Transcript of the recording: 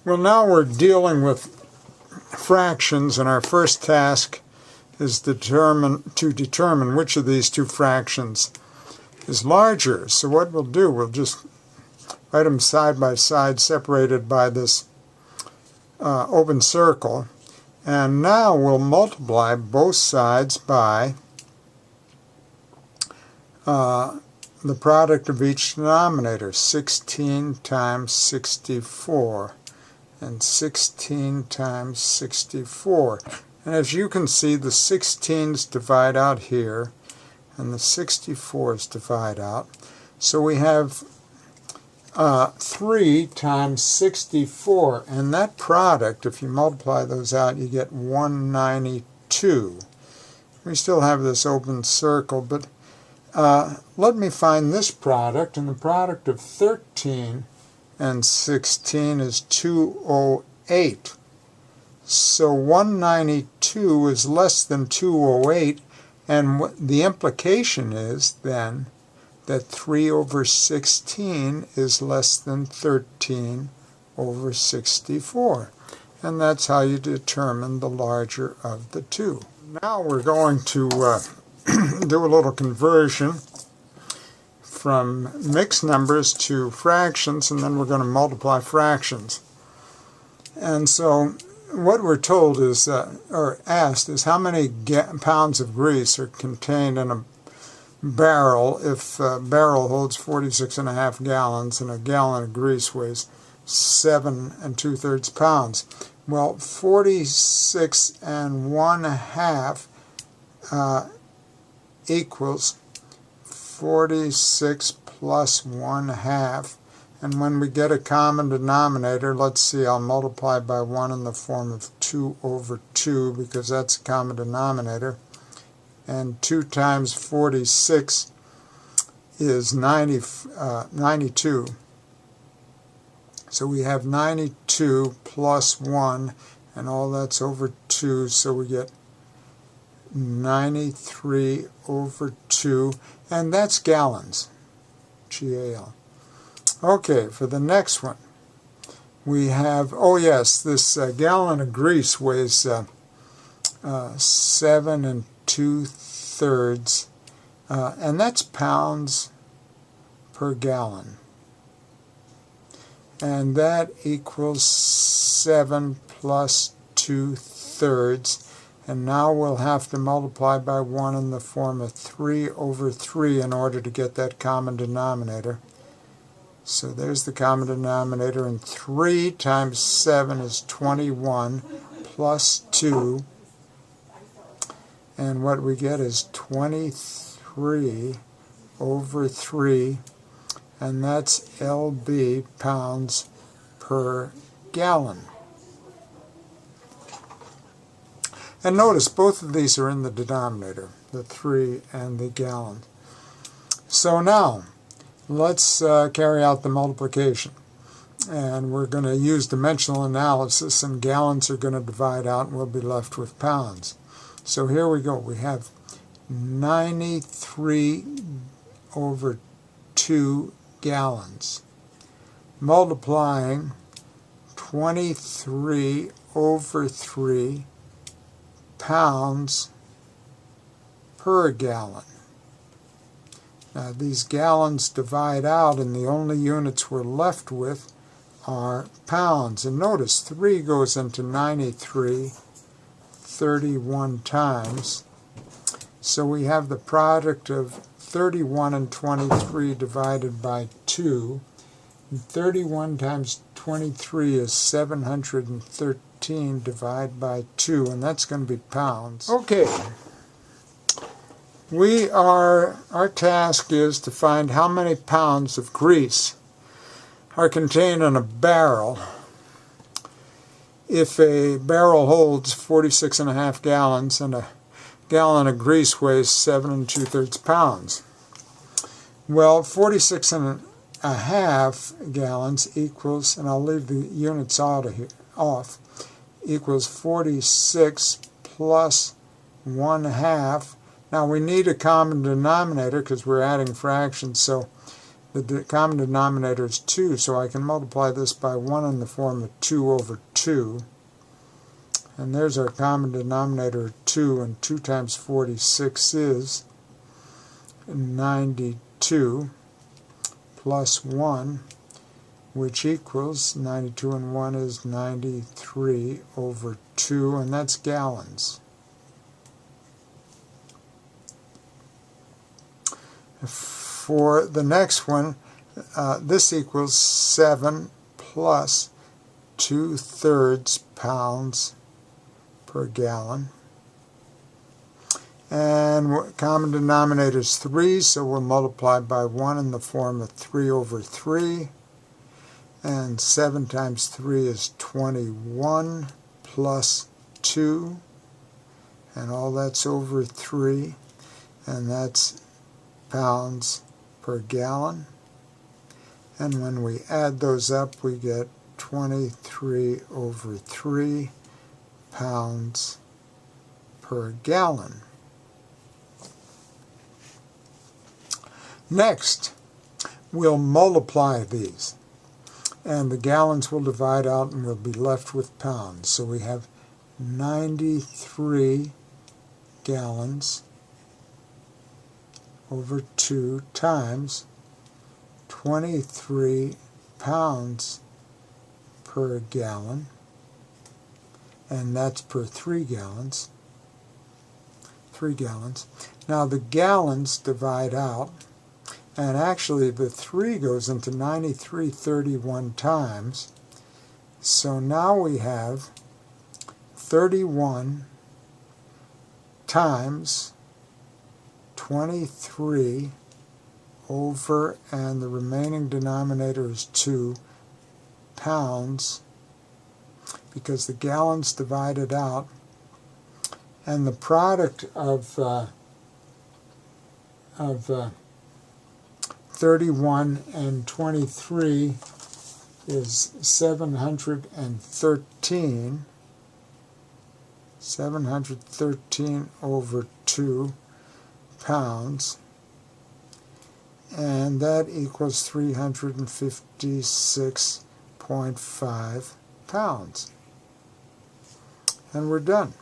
Well, now we're dealing with fractions, and our first task is to determine which of these two fractions is larger. So what we'll do, we'll just write them side by side, separated by this open circle. And now we'll multiply both sides by the product of each denominator, 16 times 64, and 16 times 64. And as you can see, the 16s divide out here, and the 64s divide out. So we have 3 times 64, and that product, if you multiply those out, you get 192. We still have this open circle, but let me find this product, and the product of 13 and 16 is 208. So 192 is less than 208, and the implication is then that 3 over 16 is less than 13 over 64. And that's how you determine the larger of the two. Now we're going to do a little conversion from mixed numbers to fractions, and then we're going to multiply fractions. And so what we're told is, or asked, is how many pounds of grease are contained in a barrel if a barrel holds 46.5 gallons and a gallon of grease weighs 7 2/3 pounds. Well, 46 1/2 equals 46 plus 1/2. And when we get a common denominator, let's see, I'll multiply by 1 in the form of 2 over 2 because that's a common denominator. And 2 times 46 is 92. So we have 92 plus 1, and all that's over 2, so we get 93 over 2, and that's gallons, G-A-L. Okay, for the next one, we have, oh yes, this gallon of grease weighs 7 2/3, and that's pounds per gallon. And that equals 7 plus 2/3. And now we'll have to multiply by 1 in the form of 3 over 3 in order to get that common denominator. So there's the common denominator, and 3 times 7 is 21 plus 2. And what we get is 23 over 3, and that's LB, pounds per gallon. And notice both of these are in the denominator, the 3 and the gallon. So now, let's carry out the multiplication. And we're going to use dimensional analysis, and gallons are going to divide out, and we'll be left with pounds. So here we go. We have 93 over 2 gallons, multiplying 23 over 3 pounds per gallon. Now these gallons divide out, and the only units we're left with are pounds. And notice 3 goes into 93 31 times. So we have the product of 31 and 23 divided by 2. And 31 times 23 is 713 divided by 2, and that's going to be pounds. Okay. Our task is to find how many pounds of grease are contained in a barrel if a barrel holds 46.5 gallons and a gallon of grease weighs 7 2/3 pounds. Well, 46.5 gallons equals, and I'll leave the units off, equals 46 plus 1/2. Now we need a common denominator because we're adding fractions, so The common denominator is 2, so I can multiply this by 1 in the form of 2 over 2. And there's our common denominator, 2, and 2 times 46 is 92 plus 1, which equals 92 and 1 is 93 over 2, and that's gallons. For the next one, this equals 7 plus 2/3 pounds per gallon. And common denominator is 3, so we'll multiply by 1 in the form of 3 over 3. And 7 times 3 is 21 plus 2. And all that's over 3. And that's pounds per gallon. And when we add those up, we get 23 over 3 pounds per gallon. Next, we'll multiply these, and the gallons will divide out and we'll be left with pounds. So we have 93 gallons over 2 times 23 pounds per gallon, and that's per 3 gallons. 3 gallons. Now the gallons divide out, and actually the 3 goes into 93 31 times. So now we have 31 times 23 over, and the remaining denominator is 2 pounds, because the gallons divided out, and the product of 31 and 23 is 713 over 2 pounds, and that equals 356.5 pounds. And we're done.